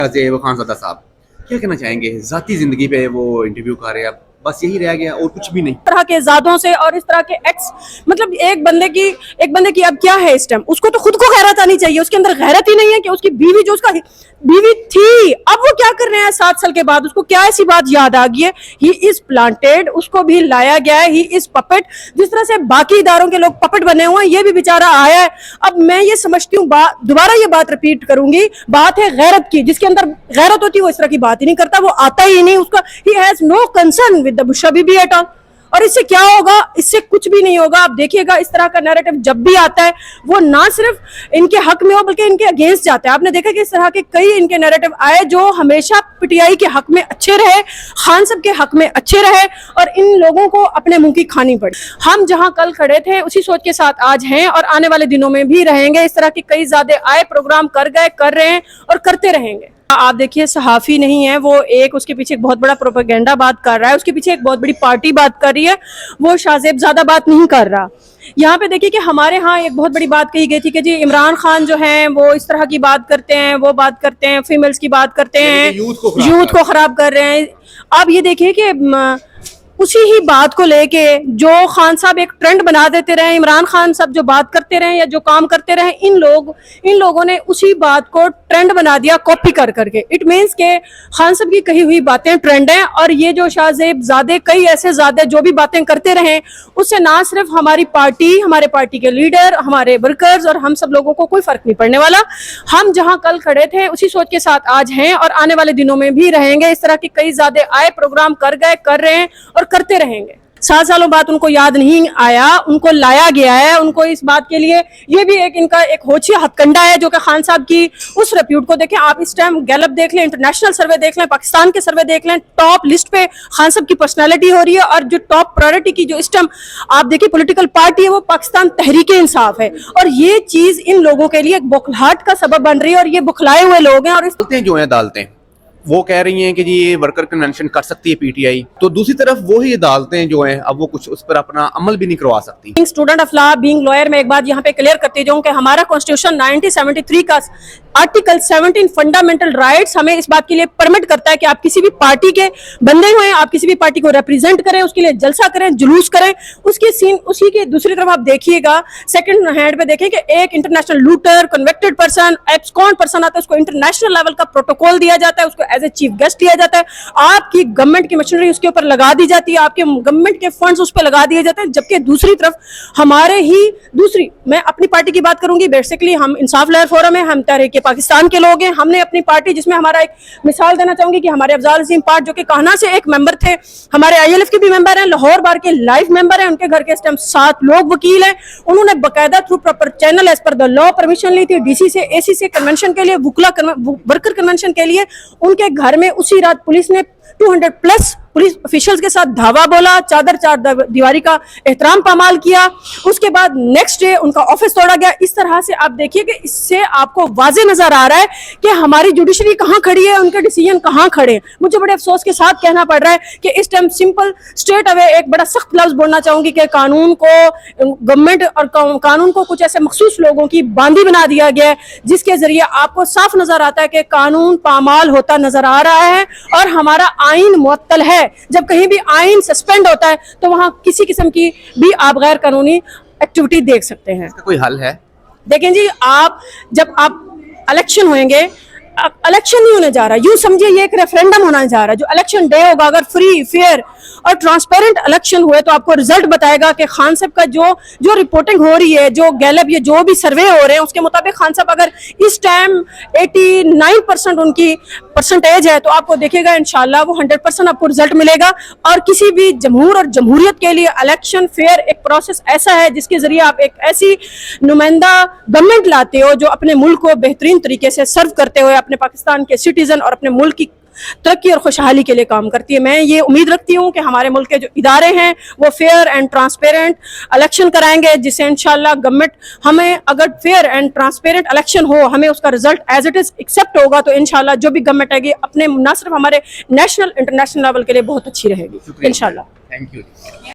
खानज़ादा साहब क्या कहना चाहेंगे? ज़ाती ज़िंदगी पे वो इंटरव्यू कर रहे हैं, अब बस यही रह गया और कुछ भी नहीं। तरह के जादों से और इस तरह के एक्स, मतलब एक बंदे की अब क्या है इस टाइम, उसको तो खुद को गैरत आनी चाहिए, उसके अंदर गैरत ही नहीं है कि उसकी बीवी, जो उसका बीवी थी, अब वो क्या कर रहे हैं 7 साल के बाद, उसको क्या ऐसी बात याद आ गई है? ही इज प्लांटेड, उसको भी लाया गया है, ही इज पपेट। जिस तरह से बाकी इदारों के लोग पपेट बने हुए हैं, ये भी बेचारा आया है। अब मैं ये समझती हूँ, दोबारा ये बात रिपीट करूंगी, बात है गैरत की। जिसके अंदर गैरत होती है वो इस तरह की बात ही नहीं करता, वो आता ही नहीं, उसका ही has no concern with the Bushra Bibi at all. और इससे क्या होगा? इससे कुछ भी नहीं होगा। आप देखिएगा, इस तरह का नैरेटिव जब भी आता है वो ना सिर्फ इनके हक में हो बल्कि इनके अगेंस्ट जाता है। आपने देखा कि इस तरह के कई इनके नैरेटिव आए जो हमेशा पीटीआई के हक में अच्छे रहे, खान साहब के हक में अच्छे रहे, और इन लोगों को अपने मुंह की खानी पड़ी। हम जहां कल खड़े थे उसी सोच के साथ आज हैं और आने वाले दिनों में भी रहेंगे। इस तरह के कई ज्यादा आए प्रोग्राम कर गए, कर रहे हैं और करते रहेंगे। आप देखिए, सहाफी नहीं है वो, एक उसके पीछे एक बहुत बड़ा प्रोपेगेंडा बात कर रहा है, उसके पीछे एक बहुत बड़ी पार्टी बात कर रही है, वो शाहजेबजादा बात नहीं कर रहा। यहाँ पे देखिए कि हमारे यहाँ एक बहुत बड़ी बात कही गई थी कि जी इमरान खान जो है वो इस तरह की बात करते हैं, वो बात करते हैं, फीमेल्स की बात करते हैं, यूथ को खराब कर रहे हैं। आप ये देखिए कि उसी ही बात को लेके जो खान साहब एक ट्रेंड बना देते रहे, इमरान खान साहब जो बात करते रहे या जो काम करते रहे, इन लोगों ने उसी बात को ट्रेंड बना दिया कॉपी कर करके। इट मीन्स के खान साहब की कही हुई बातें ट्रेंड हैं, और ये जो शाहजेबजादे, कई ऐसे ज़ादे जो भी बातें करते रहे, उससे ना सिर्फ हमारी पार्टी, हमारे पार्टी के लीडर, हमारे वर्कर्स और हम सब लोगों को कोई फर्क नहीं पड़ने वाला। हम जहां कल खड़े थे उसी सोच के साथ आज हैं और आने वाले दिनों में भी रहेंगे। इस तरह के कई ज़्यादा आए प्रोग्राम कर गए, कर रहे हैं और करते रहेंगे। 7 सालों बाद उनको याद नहीं आया, उनको लाया गया है। उनको इस बात के लिए ये भी एक इनका एक होची हथकंडा है जो कि खान साहब की उस रिप्यूट को देखें। आप इस टाइम गैलप देख लें, इंटरनेशनल सर्वे देख लें, पाकिस्तान के सर्वे देख लें, टॉप लिस्ट पे खान साहब की पर्सनैलिटी हो रही है। और जो टॉप प्रायोरिटी की जो इस टाइम आप देखिए पॉलिटिकल पार्टी है वो पाकिस्तान तहरीक इंसाफ है, और ये चीज इन लोगों के लिए एक बौखलाहट का सबब बन रही है, और ये बुखलाए हुए लोग हैं। और इस जो है अदालतें वो कह रही हैं कि जी ये वर्कर कन्वेंशन कर सकती है पीटीआई, तो दूसरी तरफ वो ही अदालतें जो हैं अब वो कुछ उस पर अपना अमल भी नहीं करवा सकती। Student of law, being lawyer, मैं एक बात यहाँ पे क्लियर करती जाऊँ कि हमारा कॉन्स्टिट्यूशन 1973 का आर्टिकल 17 फंडामेंटल राइट्स हमें इस बात के लिए परमिट करता है कि आप किसी भी पार्टी के बंदे हुए, आप किसी भी पार्टी को रिप्रेजेंट करें, उसके लिए जलसा करें, जुलूस करें। उसकी सीन उसी के दूसरी तरफ आप देखिएगा, सेकंड हैंड पे देखें कि एक international looter, convicted person, abscond person आता है, उसको इंटरनेशनल लेवल का प्रोटोकॉल दिया जाता है, उसको एज ए चीफ गेस्ट लिया जाता है, आपकी गवर्नमेंट की मशीनरी उसके ऊपर लगा दी जाती है, आपके गवर्नमेंट के फंड्स उस पर लगा दिए जाते हैं। जबकि दूसरी तरफ हमारे ही मैं अपनी पार्टी की बात करूंगी, बेसिकली हम इंसाफ लहर फोरम है, हम तहरीक पाकिस्तान के लोग हैं। हमने अपनी पार्टी, जिसमें हमारा एक मिसाल देना चाहूंगी कि हमारे अफजाल अजीम पार्ट जो कि कान्हा से एक मेंबर थे, हमारे आईएलएफ के भी मेंबर हैं, लाहौर बार के लाइव मेंबर हैं, उनके घर के इस टाइम 7 लोग वकील हैं। उन्होंने बाकायदा through proper channel as per the law permission ली थी डीसी से, एसी से, कन्वेंशन के लिए, वर्कर कन्वेंशन के लिए। उनके घर में उसी रात पुलिस ने 200+ पुलिस ऑफिशियल्स के साथ धावा बोला, चादर दीवारी का एहतराम पामाल किया। उसके बाद नेक्स्ट डे उनका ऑफिस तोड़ा गया। इस तरह से आप देखिए कि इससे आपको वाजे नजर आ रहा है कि हमारी जुडिशरी कहां खड़ी है, उनके डिसीजन कहां खड़े हैं। मुझे बड़े अफसोस के साथ कहना पड़ रहा है कि इस टाइम सिंपल स्ट्रेट अवे एक बड़ा सख्त लफ्ज बोलना चाहूंगी कि कानून को, गवर्नमेंट और कानून को कुछ ऐसे मखसूस लोगों की बांदी बना दिया गया है, जिसके जरिए आपको साफ नजर आता है कि कानून पामाल होता नजर आ रहा है और हमारा आइन मुअत्तल है। जब कहीं भी आइन सस्पेंड होता है तो वहां किसी किस्म की भी आप गैर कानूनी एक्टिविटी देख सकते हैं। इसका कोई हल है? देखें जी, जब आप इलेक्शन होंगे, इलेक्शन नहीं होने जा रहा, यूं समझिए ये एक रेफरेंडम होने जा रहा है। जो इलेक्शन डे होगा, अगर फ्री, फेयर और ट्रांसपेरेंट इलेक्शन हुए तो आपको रिजल्ट बताएगा कि खान साहब का जो रिपोर्टिंग हो रही है, जो गैलप, ये जो भी सर्वे हो रहे हैं, उसके मुताबिक खान साहब अगर इस टाइम 89% उनकी परसेंटेज है, तो आपको देखिएगा इंशाल्लाह वो 100% आपको रिजल्ट मिलेगा। और किसी भी जमहूर और जमहूरियत के लिए इलेक्शन फेयर एक प्रोसेस ऐसा है जिसके जरिए आप एक ऐसी नुमाइंदा गवर्नमेंट लाते हो जो अपने मुल्क को बेहतरीन तरीके से सर्व करते हुए अपने पाकिस्तान के सिटीजन और अपने मुल्क की तरक्की और खुशहाली के लिए काम करती है। मैं ये उम्मीद रखती हूँ कि हमारे मुल्क के जो इदारे हैं वो फेयर एंड ट्रांसपेरेंट इलेक्शन कराएंगे, जिससे इंशाल्लाह गवर्नमेंट हमें, अगर फेयर एंड ट्रांसपेरेंट इलेक्शन हो, हमें उसका result as it is accept होगा, तो इंशाल्लाह जो भी गवर्नमेंट आएगी अपने न सिर्फ हमारे नेशनल, इंटरनेशनल लेवल के लिए बहुत अच्छी रहेगी इंशाल्लाह। Thank you.